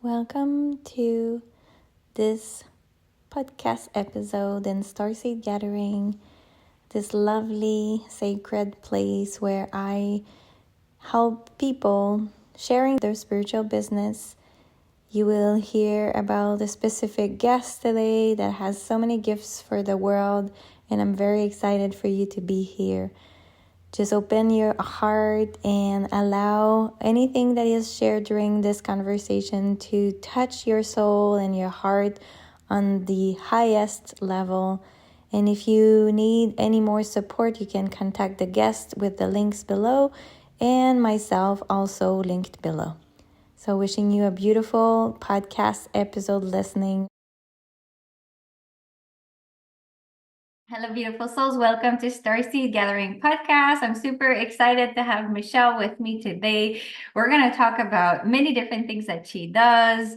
Welcome to this podcast episode in Starseed Gathering, this lovely sacred place where I help people sharing their spiritual business. You will hear about a specific guest today that has so many gifts for the world, and I'm very excited for you to be here. Just open your heart and allow anything that is shared during this conversation to touch your soul and your heart on the highest level. And if you need any more support, you can contact the guest with the links below and myself also linked below. So wishing you a beautiful podcast episode listening. Hello, beautiful souls. Welcome to Starseed Gathering Podcast. I'm super excited to have Michelle with me today. We're going to talk about many different things that she does.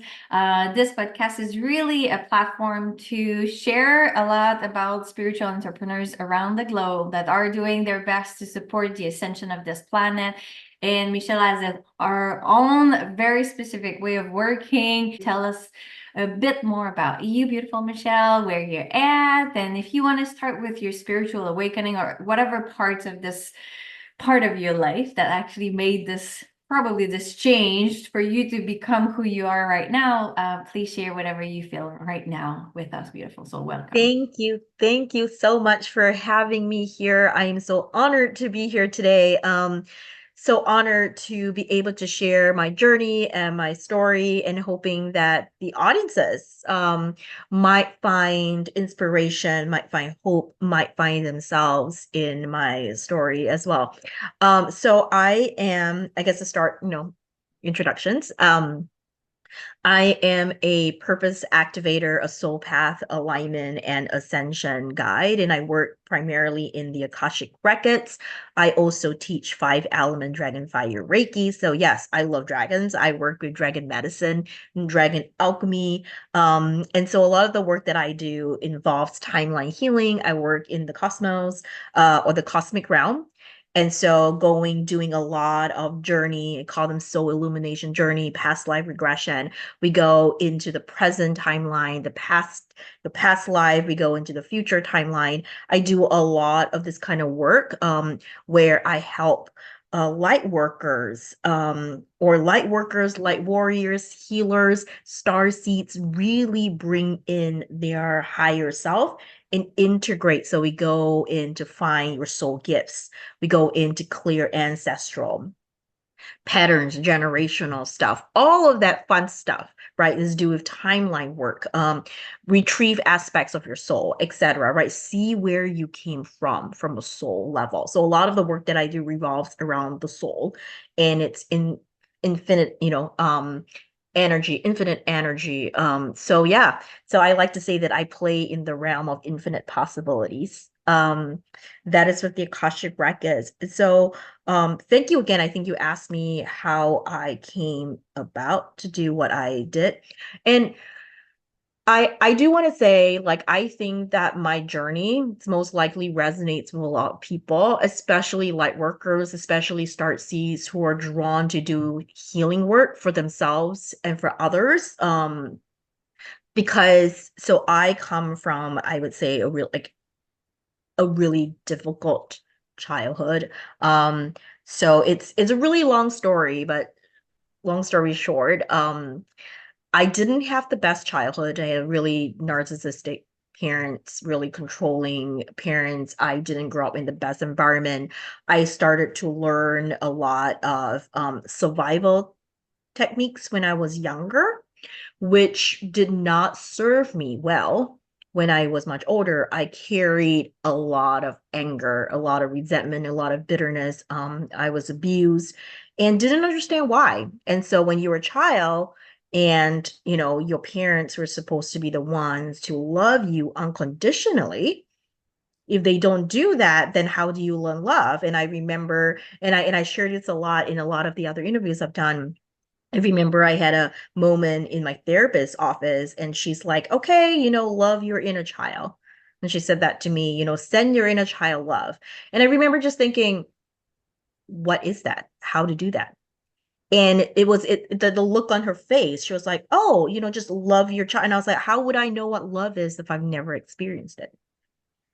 This podcast is really a platform to share a lot about spiritual entrepreneurs around the globe that are doing their best to support the ascension of this planet. And Michelle has our own very specific way of working. Tell us a bit more about you, beautiful Michelle, where you're at, and if you want to start with your spiritual awakening or whatever parts of this part of your life that actually made this change for you to become who you are right now, please share whatever you feel right now with us, beautiful soul. Welcome. Thank you. Thank you so much for having me here. I am so honored to be here today. So honored to be able to share my journey and my story, and hoping that the audiences might find inspiration, might find hope, might find themselves in my story as well. So I am, I guess to start, introductions. I am a purpose activator, a soul path alignment, and ascension guide, and I work primarily in the Akashic Records. I also teach 5-element dragon fire Reiki. So yes, I love dragons. I work with dragon medicine and dragon alchemy. And so a lot of the work that I do involves timeline healing. I work in the cosmos, or the cosmic realm. And so doing a lot of journey, call them soul illumination journey, past life regression. We go into the present timeline, the past life, we go into the future timeline. I do a lot of this kind of work, where I help light workers, light warriors, healers, starseeds really bring in their higher self and integrate. So we go in to find your soul gifts. We go into clear ancestral patterns, generational stuff, all of that fun stuff, right, is do with timeline work, retrieve aspects of your soul, etc., right? See where you came from a soul level. So a lot of the work that I do revolves around the soul, and it's in infinite, infinite energy. So yeah, so I like to say that I play in the realm of infinite possibilities. That is what the Akashic Records. So thank you again. I think you asked me how I came about to do what I did. And I do want to say, like, I think that my journey most likely resonates with a lot of people, especially light workers, especially Starseeds who are drawn to do healing work for themselves and for others. Because so I come from, I would say, a really difficult childhood. So it's a really long story, but long story short, I didn't have the best childhood. I had really narcissistic parents, really controlling parents. I didn't grow up in the best environment. I started to learn a lot of survival techniques when I was younger, which did not serve me well. When I was much older, I carried a lot of anger, a lot of resentment, a lot of bitterness. I was abused and didn't understand why. And so when you were a child, and your parents were supposed to be the ones to love you unconditionally, if they don't do that, then how do you learn love? And I remember, and I shared this a lot in a lot of the other interviews I've done. I remember I had a moment in my therapist's office, and she's like, okay, love your inner child. And she said that to me, send your inner child love. And I remember just thinking, what is that? How to do that? And the look on her face. She was like, "Oh, just love your child." And I was like, "How would I know what love is if I've never experienced it?"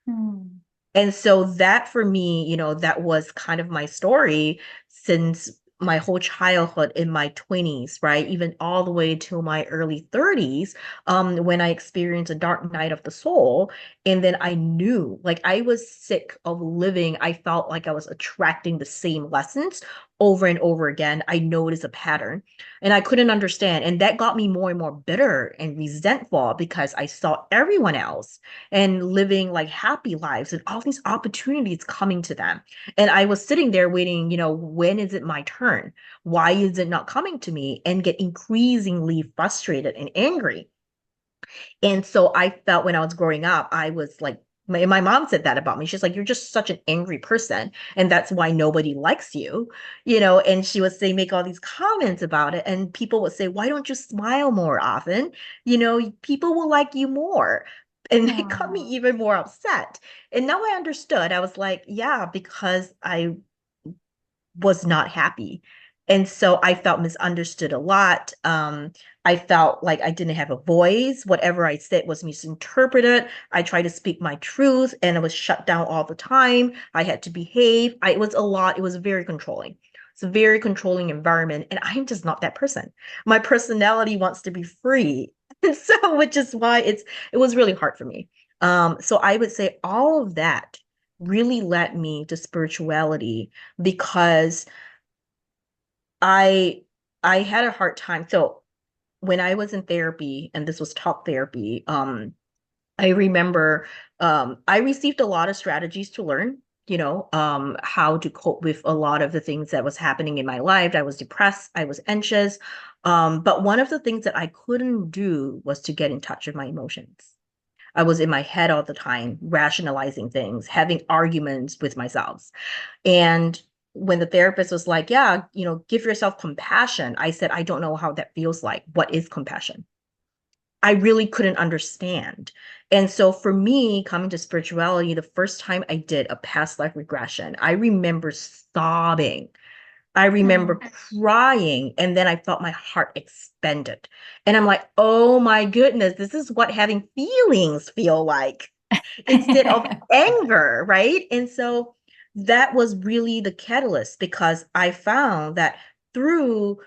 Hmm. And so that for me, that was kind of my story since my whole childhood in my 20s, right? Even all the way to my early 30s, when I experienced a dark night of the soul. And then I knew, like, I was sick of living. I felt like I was attracting the same lessons over and over again. I noticed a pattern and I couldn't understand. And that got me more and more bitter and resentful because I saw everyone else and living like happy lives and all these opportunities coming to them. And I was sitting there waiting, when is it my turn? Why is it not coming to me? And get increasingly frustrated and angry. And so I felt when I was growing up, I was like, my mom said that about me. She's like, you're just such an angry person. And that's why nobody likes you, and she would say, make all these comments about it. And people would say, why don't you smile more often? People will like you more. And it got me Hmm. even more upset. And now I understood. I was like, yeah, because I was not happy. And so I felt misunderstood a lot. I felt like I didn't have a voice. Whatever I said was misinterpreted. I tried to speak my truth and it was shut down all the time. I had to behave. It was a lot. It was very controlling. It's a very controlling environment. And I'm just not that person. My personality wants to be free. And so, which is why it was really hard for me. So I would say all of that really led me to spirituality because I I had a hard time. So when I was in therapy, and this was talk therapy, I remember I received a lot of strategies to learn, how to cope with a lot of the things that was happening in my life. I was depressed, I was anxious. But one of the things that I couldn't do was to get in touch with my emotions. I was in my head all the time, rationalizing things, having arguments with myself. And when the therapist was like, yeah, give yourself compassion, I said, I don't know how that feels like. What is compassion? I really couldn't understand. And so for me, coming to spirituality, the first time I did a past life regression, I remember sobbing. I remember Hmm. crying, and then I felt my heart expanded. And I'm like, oh my goodness, this is what having feelings feel like instead of anger, right? And so that was really the catalyst because I found that through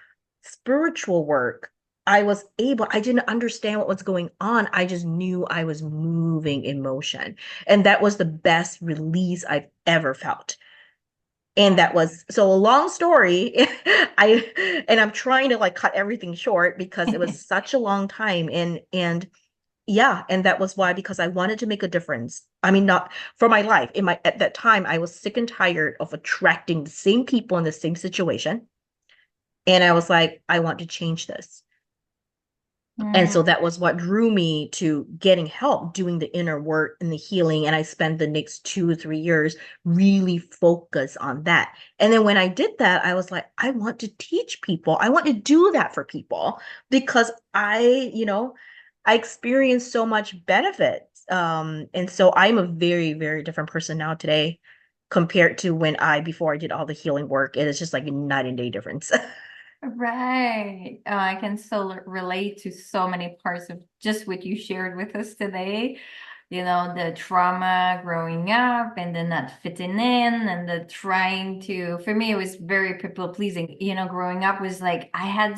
spiritual work, I didn't understand what was going on. I just knew I was moving in motion. And that was the best release I've ever felt. And that Wow. was so a long story. I'm trying to like cut everything short because it was such a long time. And yeah, and that was why, because I wanted to make a difference. I mean, not for my life. At that time, I was sick and tired of attracting the same people in the same situation. And I was like, I want to change this. And so Hmm. that was what drew me to getting help, doing the inner work and the healing. And I spent the next 2 or 3 years really focused on that. And then when I did that, I was like, I want to teach people. I want to do that for people because I experienced so much benefit. And so I'm a very, very different person now today compared to before I did all the healing work. It is just like a night and day difference. Right. Oh, I can so relate to so many parts of just what you shared with us today. The trauma growing up and then not fitting in and the trying to, for me, it was very people pleasing. Growing up was like, I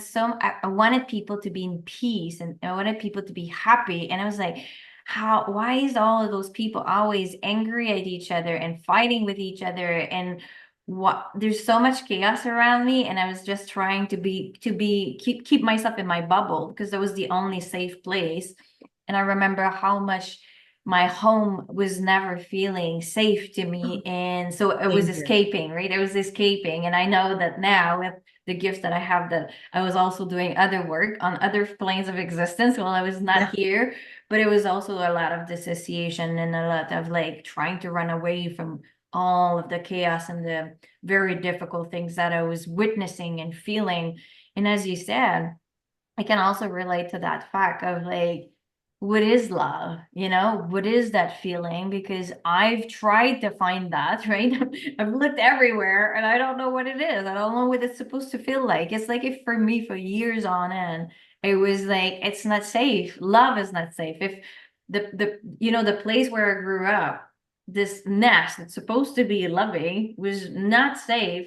wanted people to be in peace and I wanted people to be happy. And I was like, why is all of those people always angry at each other and fighting with each other? And there's so much chaos around me, and I was just trying keep myself in my bubble because that was the only safe place. And I remember how much my home was never feeling safe to me, and so I was Same here. escaping, right? I was escaping. And I know that now with the gift that I have, that I was also doing other work on other planes of existence while I was not Yeah. here. But it was also a lot of dissociation and a lot of like trying to run away from all of the chaos and the very difficult things that I was witnessing and feeling. And as you said, I can also relate to that fact of like, what is love? What is that feeling? Because I've tried to find that, right? I've looked everywhere and I don't know what it is. I don't know what it's supposed to feel like. It's like if for me for years on end, it was like it's not safe. Love is not safe. If the place where I grew up, this nest that's supposed to be loving was not safe,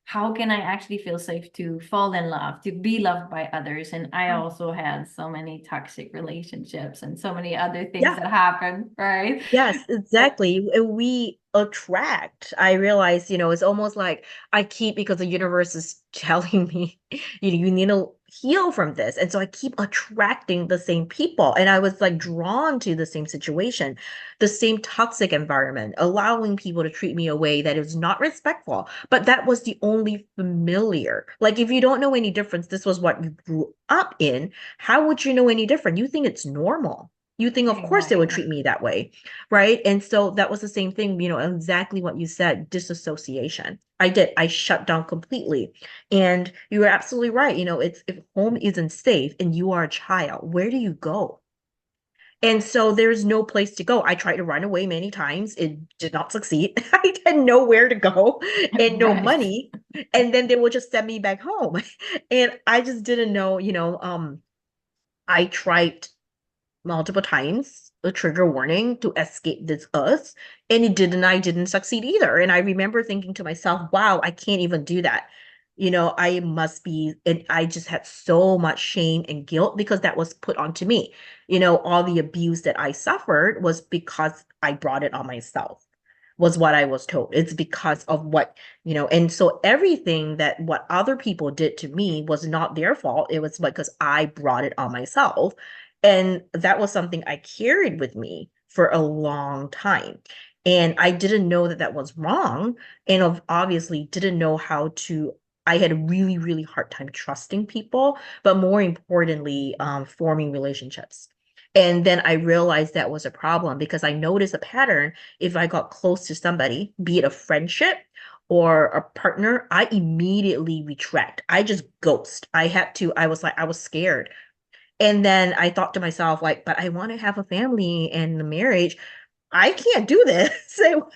how can I actually feel safe to fall in love, to be loved by others? And I also had so many toxic relationships and so many other things Yeah. that happened, right? Yes, exactly. And we attract. I realize, it's almost like I keep because the universe is telling me, you need to heal from this. And so I keep attracting the same people. And I was like drawn to the same situation, the same toxic environment, allowing people to treat me a way that is not respectful. But that was the only familiar. Like if you don't know any difference, this was what you grew up in, how would you know any different? You think it's normal. You think, of course, they would Exactly. treat me that way. Right. And so that was the same thing, exactly what you said, disassociation. I did. I shut down completely. And you were absolutely right. It's if home isn't safe and you are a child, where do you go? And so there's no place to go. I tried to run away many times. It did not succeed. I had nowhere to go and no Right. money. And then they would just send me back home. And I just didn't know, I tried multiple times a trigger warning to escape this earth, and I didn't succeed either. And I remember thinking to myself, wow, I can't even do that. I must be, and I just had so much shame and guilt because that was put onto me. All the abuse that I suffered was because I brought it on myself, was what I was told. It's because of and so everything that what other people did to me was not their fault. It was because I brought it on myself. And that was something I carried with me for a long time. And I didn't know that that was wrong. And obviously didn't know how to, I had a really, really hard time trusting people, but more importantly, forming relationships. And then I realized that was a problem because I noticed a pattern. If I got close to somebody, be it a friendship or a partner, I immediately retract. I just ghost. I was like, I was scared. And then I thought to myself, like, but I want to have a family and a marriage. I can't do this. So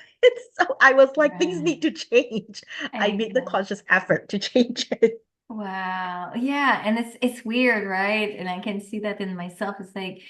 I was like, things Right. need to change. I made the Exactly. conscious effort to change it. Wow. Yeah, and it's weird, right? And I can see that in myself. It's like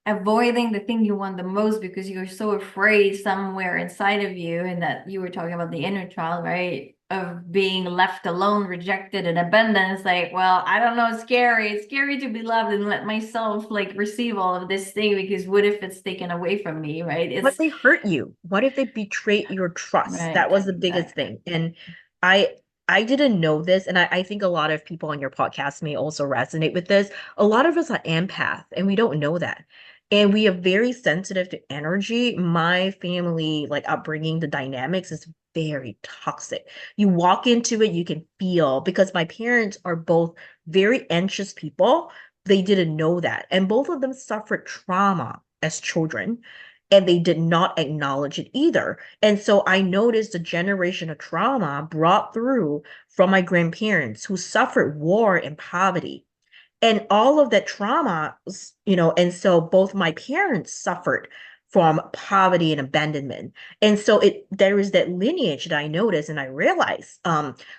avoiding the thing you want the most because you're so afraid somewhere inside of you, and that you were talking about the inner child, right? Of being left alone, rejected, and abandoned. It's like, well, I don't know, it's scary. It's scary to be loved and let myself like receive all of this thing because what if it's taken away from me, right? What It's they hurt you? What if they betray your trust? That right, was the biggest exactly. thing. And I I didn't know this, and I think a lot of people on your podcast may also resonate with this. A lot of us are empath, and we don't know that. And we are very sensitive to energy. My family, like upbringing, the dynamics is very toxic. You walk into it, you can feel because my parents are both very anxious people. They didn't know that. And both of them suffered trauma as children and they did not acknowledge it either. And so I noticed a generation of trauma brought through from my grandparents who suffered war and poverty. And all of that trauma, and so both my parents suffered from poverty and abandonment. And so there is that lineage that I noticed and I realized.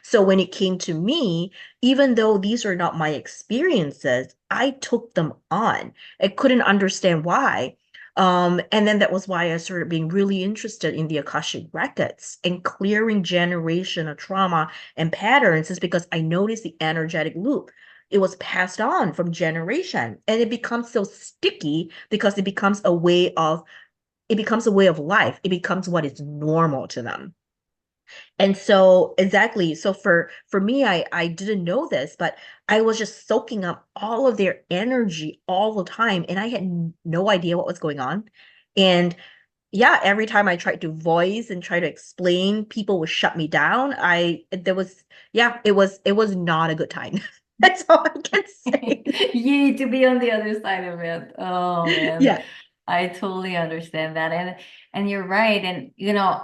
So when it came to me, even though these are not my experiences, I took them on. I couldn't understand why. And then that was why I started being really interested in the Akashic Records and clearing generational trauma and patterns is because I noticed the energetic loop. It was passed on from generation and it becomes so sticky because it becomes a way of life. It becomes what is normal to them. And so exactly. So for me, I didn't know this, but I was just soaking up all of their energy all the time, and I had no idea what was going on. And yeah, every time I tried to voice and try to explain, people would shut me down. I there was yeah, it was not a good time. That's all I can say. You need to be on the other side of it. Oh man. Yeah. I totally understand that. And you're right. And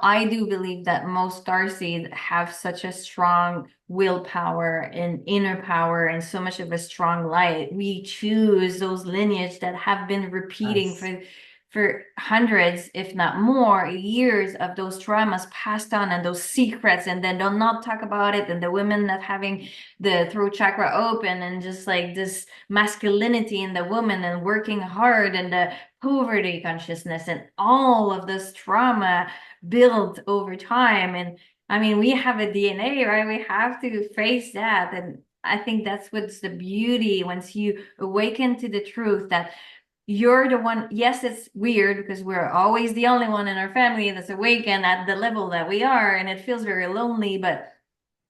I do believe that most starseeds have such a strong willpower and inner power and so much of a strong light. We choose those lineage that have been repeating Yes. for hundreds, if not more, years of those traumas passed on and those secrets, and then they'll not talk about it. And the women that having the throat chakra open and just like this masculinity in the woman and working hard and the poverty consciousness and all of this trauma built over time. And I mean, we have a DNA, right? We have to face that. And I think that's what's the beauty once you awaken to the truth that you're the one. Yes, it's weird because we're always the only one in our family that's awakened at the level that we are, and it feels very lonely, but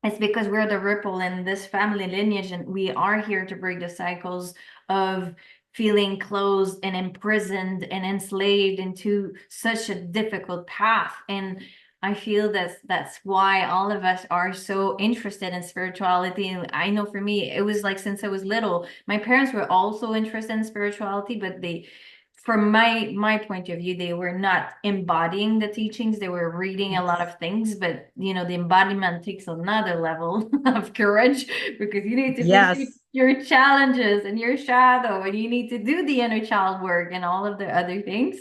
it's because we're the ripple in this family lineage, and we are here to break the cycles of feeling closed and imprisoned and enslaved into such a difficult path. And I feel that's why all of us are so interested in spirituality. And I know for me, it was like since I was little, my parents were also interested in spirituality, but they, from my point of view, they were not embodying the teachings. They were reading a lot Yes. of things, but the embodiment takes another level of courage, because you need to face Yes. your challenges and your shadow, and you need to do the inner child work and all of the other things.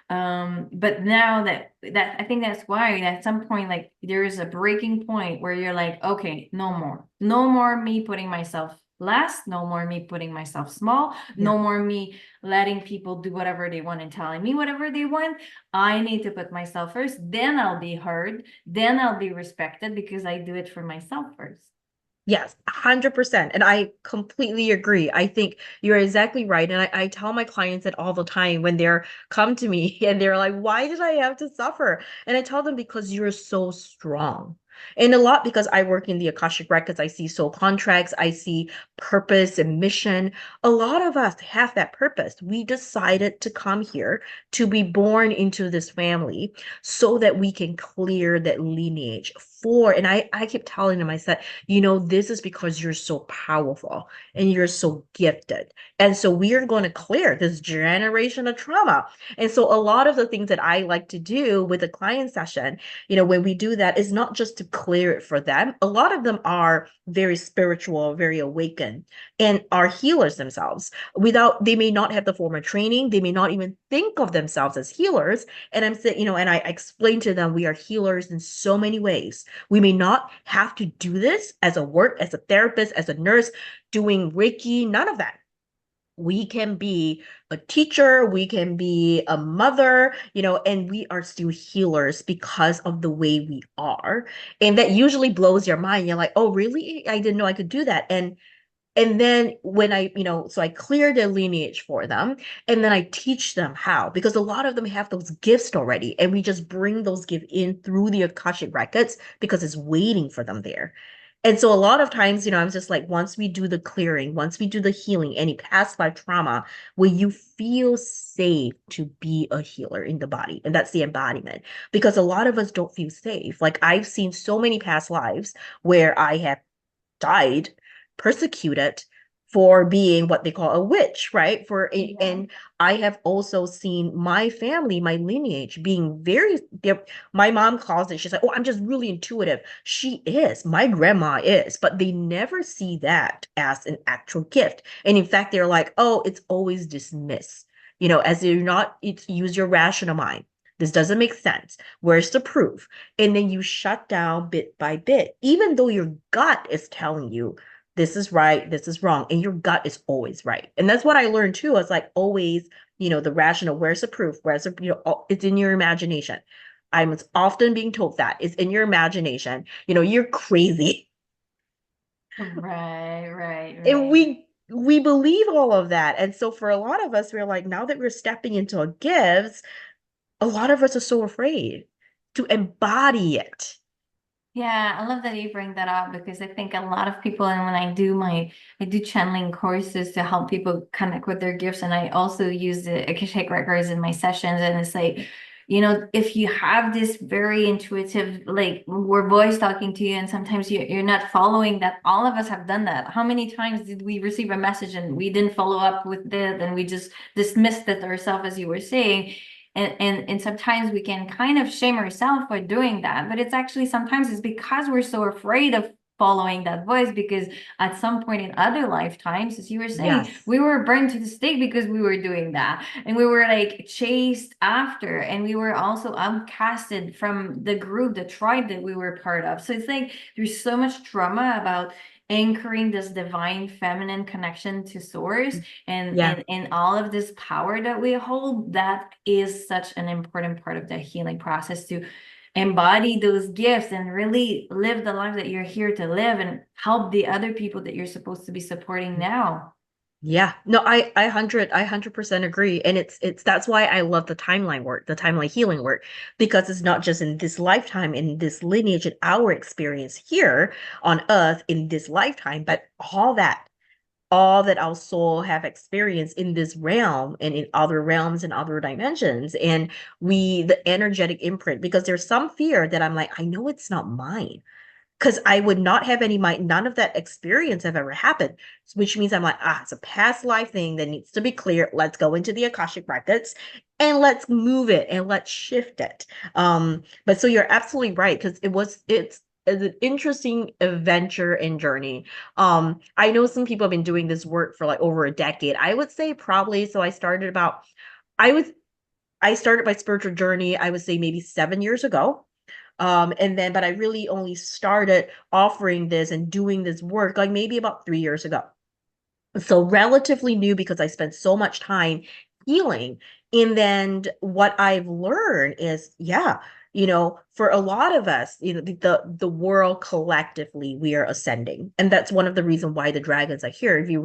But now that I think that's why at some point, like, there is a breaking point where you're like, okay, no more me putting myself last, no more me putting myself small, Yeah. no more me letting people do whatever they want and telling me whatever they want. I need to put myself first, then I'll be heard, then I'll be respected, because I do it for myself first. Yes, 100%. And I completely agree. I think you're exactly right. And I tell my clients that all the time when they're come to me and they're like, why did I have to suffer? And I tell them because you're so strong. And a lot because I work in the Akashic Records, I see soul contracts, I see purpose and mission. A lot of us have that purpose. We decided to come here to be born into this family so that we can clear that lineage for. And I keep telling them, I said, this is because you're so powerful and you're so gifted. And so we are going to clear this generation of trauma. And so a lot of the things that I like to do with a client session, when we do that, is not just to clear it for them. A lot of them are very spiritual, very awakened, and are healers themselves. They may not have the formal training, they may not even think of themselves as healers. And I'm saying, and I explain to them we are healers in so many ways. We may not have to do this as a work, as a therapist, as a nurse, doing Reiki, none of that. We can be a teacher, we can be a mother, and we are still healers because of the way we are. And that usually blows your mind. You're like, oh, really? I didn't know I could do that. And then when so I clear their lineage for them, and then I teach them how, because a lot of them have those gifts already, and we just bring those gifts in through the Akashic Records because it's waiting for them there. And so a lot of times, I'm just like, once we do the clearing, once we do the healing, any past life trauma, where you feel safe to be a healer in the body. And that's the embodiment. Because a lot of us don't feel safe. Like I've seen so many past lives where I have died, persecuted for being what they call a witch, right? Yeah. And I have also seen my family, my lineage being my mom calls it, she's like, oh, I'm just really intuitive. She is, my grandma is, but they never see that as an actual gift. And in fact, they're like, oh, it's always dismissed, as you're not, it's use your rational mind. This doesn't make sense. Where's the proof? And then you shut down bit by bit, even though your gut is telling you this is right, this is wrong, and your gut is always right. And that's what I learned too. It's like always, the rational, where's the proof? Where's the, it's in your imagination. I'm often being told that it's in your imagination. You're crazy. Right, right, And right. we believe all of that. And so for a lot of us, we're like, now that we're stepping into our gifts, a lot of us are so afraid to embody it. Yeah, I love that you bring that up, because I think a lot of people, and when I do channeling courses to help people connect with their gifts, and I also use the Akashic Records in my sessions, and it's like you know, if you have this very intuitive, like we're voice talking to you, and sometimes you're not following that. All of us have done that. How many times did we receive a message and we didn't follow up with it, and we just dismissed it ourselves, as you were saying? And sometimes we can kind of shame ourselves for doing that, but it's actually sometimes it's because we're so afraid of following that voice, because at some point in other lifetimes, as you were saying, Yes. we were burned to the stake because we were doing that, and we were like chased after, and we were also outcasted from the group, the tribe that we were part of. So it's like there's so much trauma about anchoring this divine feminine connection to source, and Yeah. all of this power that we hold. That is such an important part of the healing process, to embody those gifts and really live the life that you're here to live, and help the other people that you're supposed to be supporting now. Yeah. No, I 100% agree. And it's that's why I love the timeline work, the timeline healing work, because it's not just in this lifetime, in this lineage, and our experience here on earth in this lifetime, but all that our soul have experienced in this realm and in other realms and other dimensions. And the energetic imprint, because there's some fear that I'm like, I know it's not mine, because I would not have none of that experience have ever happened, which means I'm like, it's a past life thing that needs to be clear. Let's go into the Akashic Records and let's move it and let's shift it. But so you're absolutely right, because it's an interesting adventure and journey. I know some people have been doing this work for like over a decade. I would say probably, so I was I started my spiritual journey, I would say maybe 7 years ago. And then, but I really only started offering this and doing this work like maybe about 3 years ago. So relatively new, because I spent so much time healing. And then what I've learned is, yeah, for a lot of us, the world collectively, we are ascending. And that's one of the reasons why the dragons are here. If you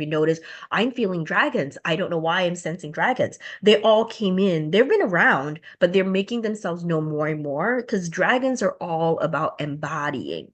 notice, I'm feeling dragons. I don't know why I'm sensing dragons. They all came in. They've been around, but they're making themselves known more and more, because dragons are all about embodying.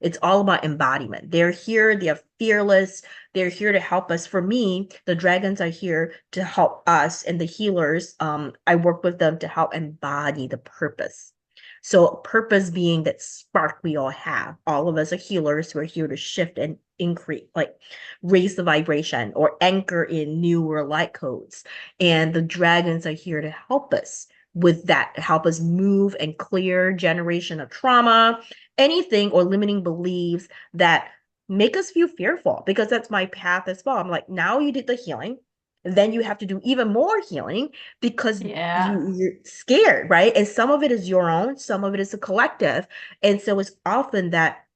It's all about embodiment. They're here, they're fearless, they're here to help us. For me, the dragons are here to help us, and the healers, I work with them to help embody the purpose. So purpose being that spark we all have. All of us are healers who are here to shift and increase, like raise the vibration or anchor in newer light codes. And the dragons are here to help us with that, help us move and clear generation of trauma, anything or limiting beliefs that make us feel fearful, because that's my path as well. I'm like, now you did the healing, then you have to do even more healing, because Yeah. you're scared, right? And some of it is your own, some of it is a collective. And so it's often that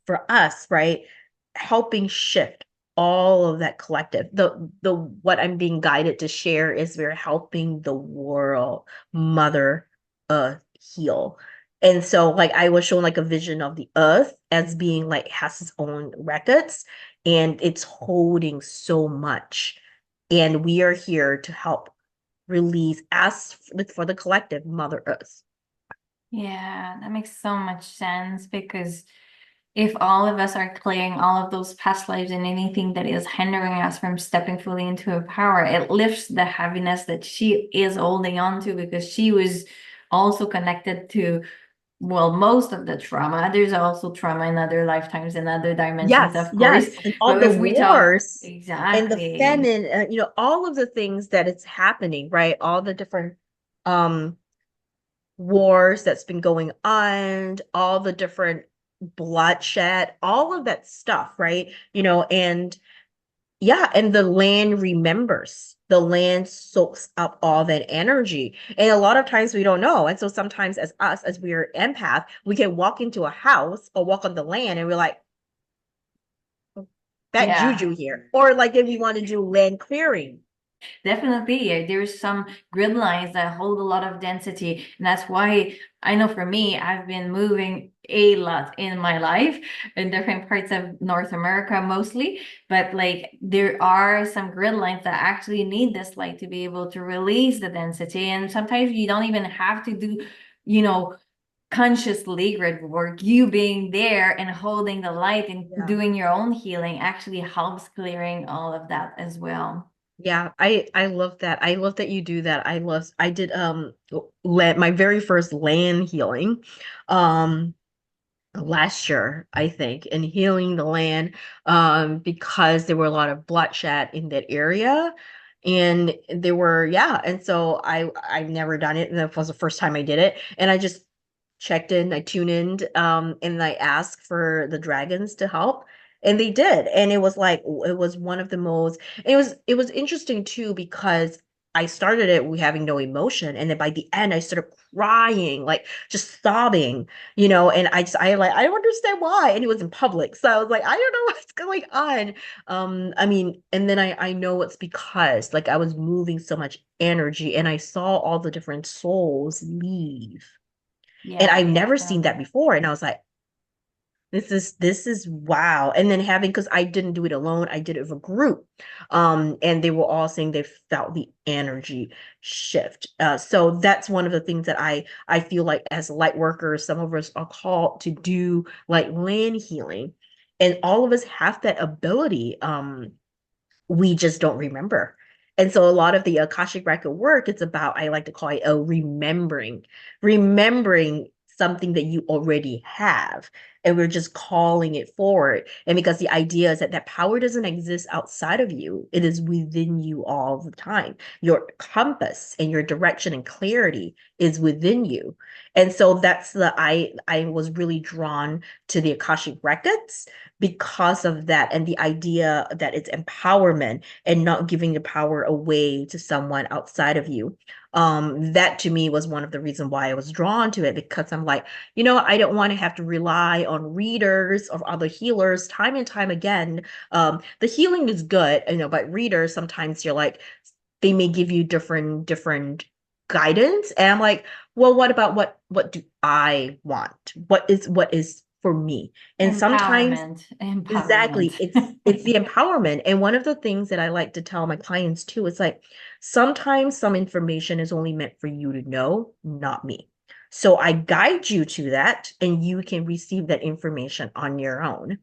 for us, right, helping shift all of that collective. The what I'm being guided to share is we're helping the world, Mother Earth, heal. And so like I was shown like a vision of the earth as being like has its own records, and it's holding so much. And we are here to help release as for the collective Mother Earth. Yeah, that makes so much sense, because if all of us are clearing all of those past lives and anything that is hindering us from stepping fully into her power, it lifts the heaviness that she is holding on to, because she was also connected to, well, most of the trauma. There's also trauma in other lifetimes and other dimensions, Yes, of course. yes. And all But the if we talk, wars and the exactly. famine, all of the things that it's happening, right? All the different um wars that's been going on, all the different bloodshed, all of that stuff, right? And yeah, and the land remembers. The land soaks up all that energy. And a lot of times we don't know. And so sometimes as us, as we're empath, we can walk into a house or walk on the land and we're like, that Yeah. juju here. Or like if you want to do land clearing. Definitely, there's some grid lines that hold a lot of density, and that's why I know for me, I've been moving a lot in my life in different parts of North America mostly, but like there are some grid lines that actually need this light to be able to release the density, and sometimes you don't even have to do, you know, consciously grid work. You being there and holding the light and Yeah. doing your own healing actually helps clearing all of that as well. Yeah, I love that. I love that you do that. I did land my very first land healing um last year, I think, in healing the land because there were a lot of bloodshed in that area. And there were, yeah, and so I've never done it, and that was the first time I did it. And I just checked in, I tuned in, and I asked for the dragons to help. And they did. And it was like it was one of the most it was interesting too because I started it with having no emotion. And then by the end I started crying, like just sobbing, and I don't understand why. And it was in public. So I was like, I don't know what's going on. I mean, and then I know it's because like I was moving so much energy and I saw all the different souls leave. And Yeah, I've never seen that definitely. before. And I was like, this is wow. And then having because I didn't do it alone, I did it with a group. And they were all saying they felt the energy shift. So that's one of the things that I feel like as light workers, some of us are called to do like land healing. And all of us have that ability. We just don't remember. And so a lot of the Akashic record work, it's about, I like to call it a remembering something that you already have. And we're just calling it forward. And because the idea is that that power doesn't exist outside of you, it is within you all the time. Your compass and your direction and clarity is within you. And so that's I was really drawn to the Akashic records because of that and the idea that it's empowerment and not giving the power away to someone outside of you. That to me was one of the reasons why I was drawn to it because I'm like, I don't want to have to rely on readers or other healers time and time again. The healing is good, but readers sometimes you're like, they may give you different guidance, and I'm like, well, what about what do I want? What is for me? And sometimes Empowerment, empowerment. exactly. It's the empowerment. And one of the things that I like to tell my clients too is like sometimes some information is only meant for you to know, not me. So I guide you to that and you can receive that information on your own.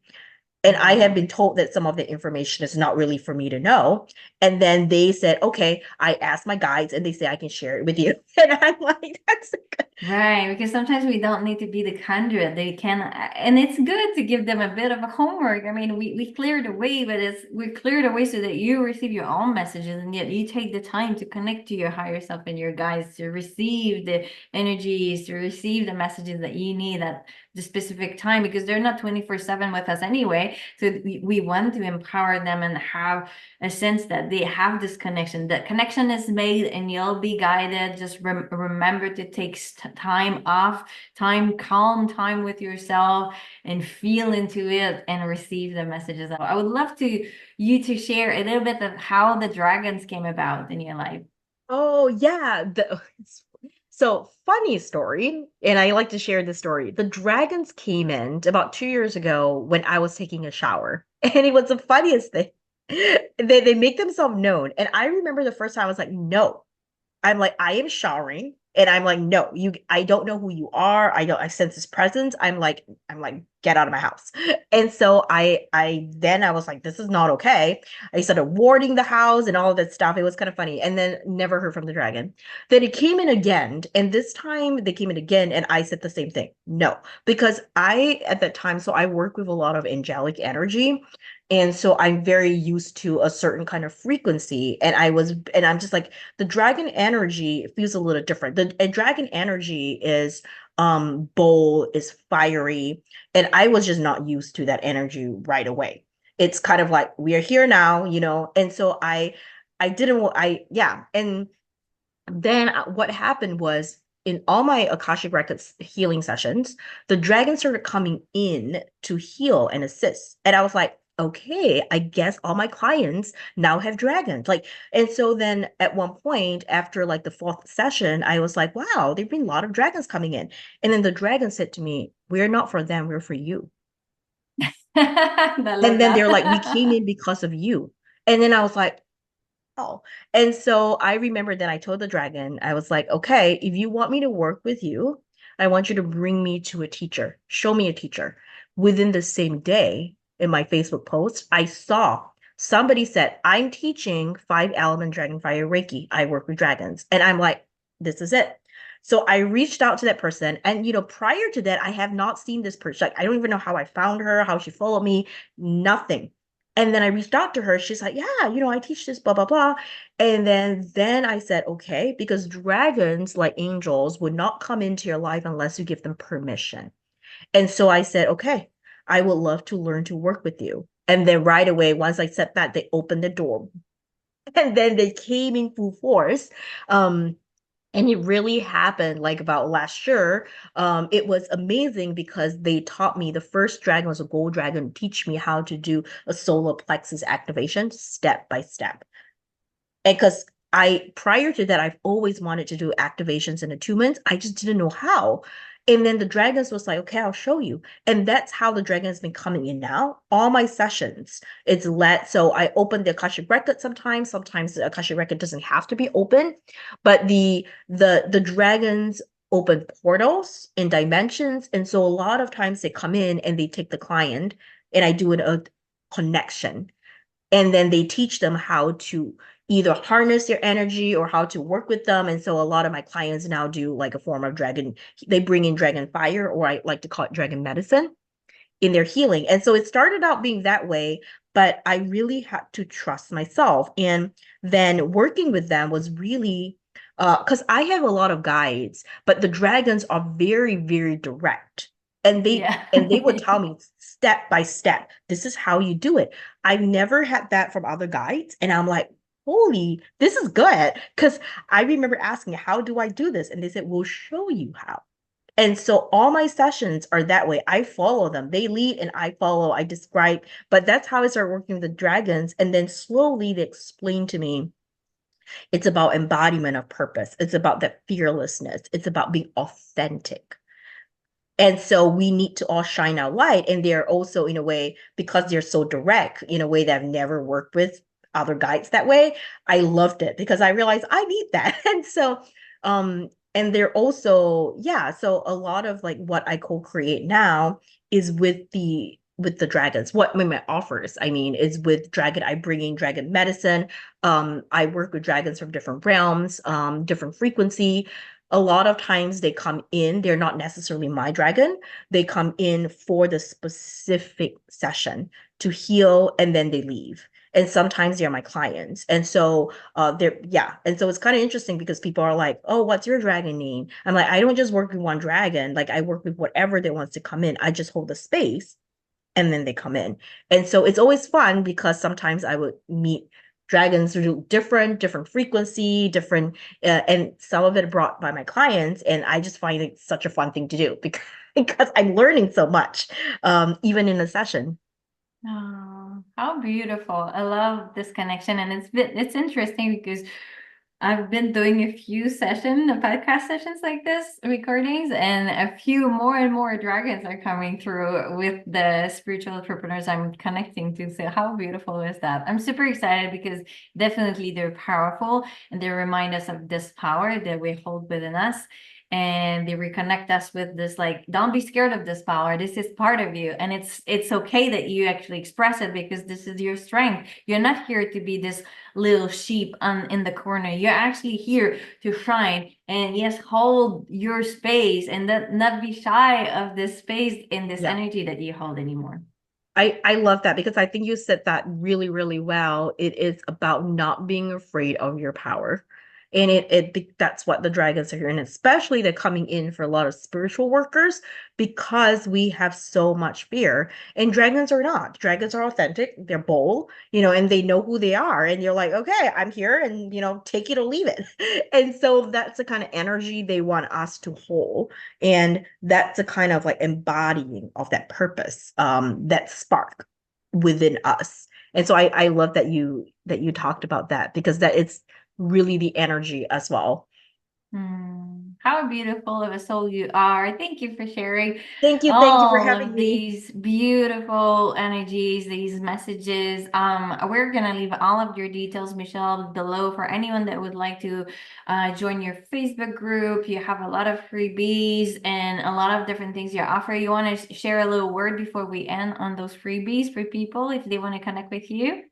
And I have Yeah. been told that some of the information is not really for me to know. And then they said, okay, I asked my guides and they say I can share it with you. And I'm like, that's good. Right, because sometimes we don't need to be the conduit. They can, and it's good to give them a bit of a homework. I mean, we clear the way, but we clear the way so that you receive your own messages, and yet you take the time to connect to your higher self and your guides to receive the energies, to receive the messages that you need at the specific time, because they're not 24/7 with us anyway. So we want to empower them and have a sense that they have this connection. That connection is made and you'll be guided. Just remember to take time off, calm time with yourself, and feel into it and receive the messages. I would love to you to share a little bit of how the dragons came about in your life. Oh yeah. So funny story, and I like to share this story. The dragons came in about 2 years ago when I was taking a shower. And it was the funniest thing. They make themselves known. And I remember the first time I was like, no, I'm like, I am showering. And I'm like, no, I don't know who you are. I sense his presence. I'm like, get out of my house. And so I was like, this is not okay. I started warding the house and all of that stuff. It was kind of funny. And then never heard from the dragon. Then it came in again. And this time they came in again. And I said the same thing. No, because at that time, so I work with a lot of angelic energy. And so I'm very used to a certain kind of frequency. And I'm just like, the dragon energy feels a little different. The dragon energy is bold, is fiery, and I was just not used to that energy right away. It's kind of like we are here now, and so I didn't I yeah, and then what happened was in all my Akashic Records healing sessions, the dragon started coming in to heal and assist. And I was like, okay, I guess all my clients now have dragons. Like, and so then at one point after like the fourth session, I was like, wow, there've been a lot of dragons coming in. And then the dragon said to me, we're not for them, we're for you. I And love then they're like, we came that. in because of you. And then I was like, oh, and so I remember that I told the dragon, I was like, okay, if you want me to work with you, I want you to bring me to a teacher, show me a teacher. Within the same day in my Facebook post, I saw somebody said, I'm teaching 5 element dragon fire Reiki. I work with dragons. And I'm like, this is it. So I reached out to that person. And, prior to that, I have not seen this person. Like, I don't even know how I found her, how she followed me, nothing. And then I reached out to her. She's like, yeah, I teach this, blah, blah, blah. And then I said, okay, because dragons, like angels, would not come into your life unless you give them permission. And so I said, okay, I would love to learn to work with you. And then right away, once I said that, they opened the door. And then they came in full force. And it really happened like about last year. It was amazing because they taught me, the first dragon was a gold dragon, teach me how to do a solar plexus activation step by step. And because prior to that, I've always wanted to do activations and attunements. I just didn't know how. And then the dragons was like, okay, I'll show you. And that's how the dragon has been coming in now. All my sessions, it's so I open the Akashic Record sometimes. Sometimes the Akashic Record doesn't have to be open, but the dragons open portals in dimensions. And so a lot of times they come in and they take the client and I do a connection. And then they teach them how to either harness their energy or how to work with them. And so a lot of my clients now do like a form of dragon. They bring in dragon fire, or I like to call it dragon medicine, in their healing. And so it started out being that way, but I really had to trust myself. And then working with them was really because I have a lot of guides, but the dragons are very, very direct. And they would tell me step by step, this is how you do it. I've never had that from other guides. And I'm like, holy, this is good. Because I remember asking, how do I do this? And they said, we'll show you how. And so all my sessions are that way. I follow them. They lead and I follow, I describe. But that's how I started working with the dragons. And then slowly they explained to me it's about embodiment of purpose. It's about that fearlessness. It's about being authentic. And so we need to all shine our light. And they're also, in a way, because they're so direct, in a way that I've never worked with other guides that way, I loved it because I realized I need that. And so, and they're also, yeah, so a lot of like what I co-create now is with the dragons. What my offers, I mean, is with dragon. I bring in dragon medicine. I work with dragons from different realms, different frequency. A lot of times they come in, they're not necessarily my dragon. They come in for the specific session to heal and then they leave. And sometimes they're my clients. And so and so it's kind of interesting because people are like, oh, what's your dragon name? I'm like, I don't just work with one dragon. Like I work with whatever they wants to come in. I just hold the space and then they come in. And so it's always fun because sometimes I would meet dragons who do different frequency, different, and some of it brought by my clients. And I just find it such a fun thing to do because I'm learning so much, even in a session. Oh, how beautiful. I love this connection. And it's interesting because I've been doing a few podcast sessions like this, recordings, and a few more and more dragons are coming through with the spiritual entrepreneurs I'm connecting to. So how beautiful is that? I'm super excited because definitely they're powerful and they remind us of this power that we hold within us. And they reconnect us with this, like, don't be scared of this power. This is part of you. And it's okay that you actually express it because this is your strength. You're not here to be this little sheep in the corner. You're actually here to shine and yes, hold your space and not be shy of this space and this energy that you hold anymore. I love that because I think you said that really, really well. It is about not being afraid of your power. And that's what the dragons are here. And especially they're coming in for a lot of spiritual workers because we have so much fear. And dragons are not. Dragons are authentic, they're bold, and they know who they are. And you're like, okay, I'm here and take it or leave it. And so that's the kind of energy they want us to hold. And that's a kind of like embodying of that purpose, that spark within us. And so I love that you talked about that because that it's really the energy as well. How beautiful of a soul you are. Thank you for sharing Thank you for all having of me. these beautiful energies, these messages. We're gonna leave all of your details, Michelle, below for anyone that would like to join your Facebook group. You have a lot of freebies and a lot of different things you offer. You want to share a little word before we end on those freebies for people if they want to connect with you?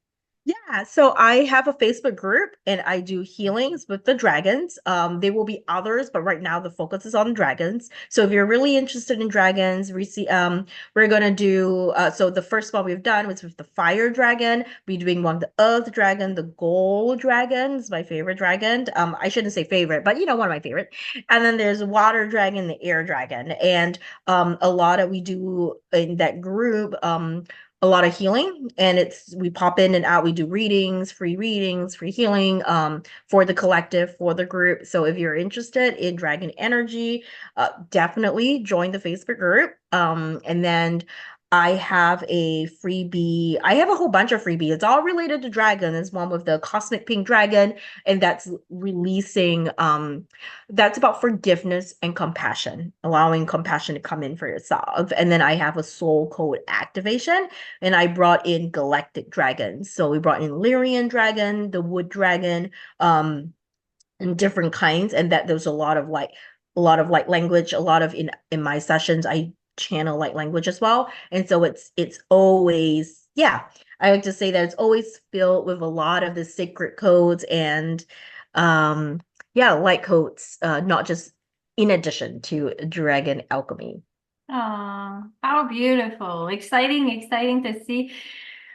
Yeah, so I have a Facebook group and I do healings with the dragons. There will be others, but right now the focus is on dragons. So if you're really interested in dragons, we're gonna do so the first one we've done was with the fire dragon. We're doing one with the earth dragon, the gold dragon is my favorite dragon. I shouldn't say favorite, but one of my favorite. And then there's water dragon, the air dragon, and a lot of we do in that group. A lot of healing, and we pop in and out. We do readings, free healing, for the collective, for the group. So if you're interested in dragon energy, definitely join the Facebook group. And then I have a freebie. I have a whole bunch of freebies. It's all related to dragon. There's one with the cosmic pink dragon, and that's releasing that's about forgiveness and compassion, allowing compassion to come in for yourself. And then I have a soul code activation, and I brought in galactic dragons. So we brought in Lyrian dragon, the wood dragon, and different kinds. And that there's a lot of light language, a lot of in my sessions, I channel light language as well. And so it's always, yeah, I like to say that it's always filled with a lot of the sacred codes and yeah, light codes, not just in addition to dragon alchemy. Oh, how beautiful. Exciting to see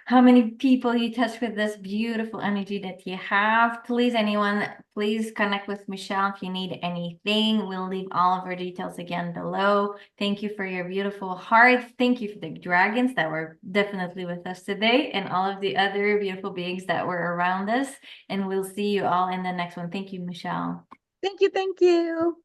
how many people you touch with this beautiful energy that you have. Please, anyone, please connect with Michelle if you need anything. We'll leave all of her details again below. Thank you for your beautiful heart. Thank you for the dragons that were definitely with us today and all of the other beautiful beings that were around us. And we'll see you all in the next one. Thank you, Michelle. Thank you. Thank you.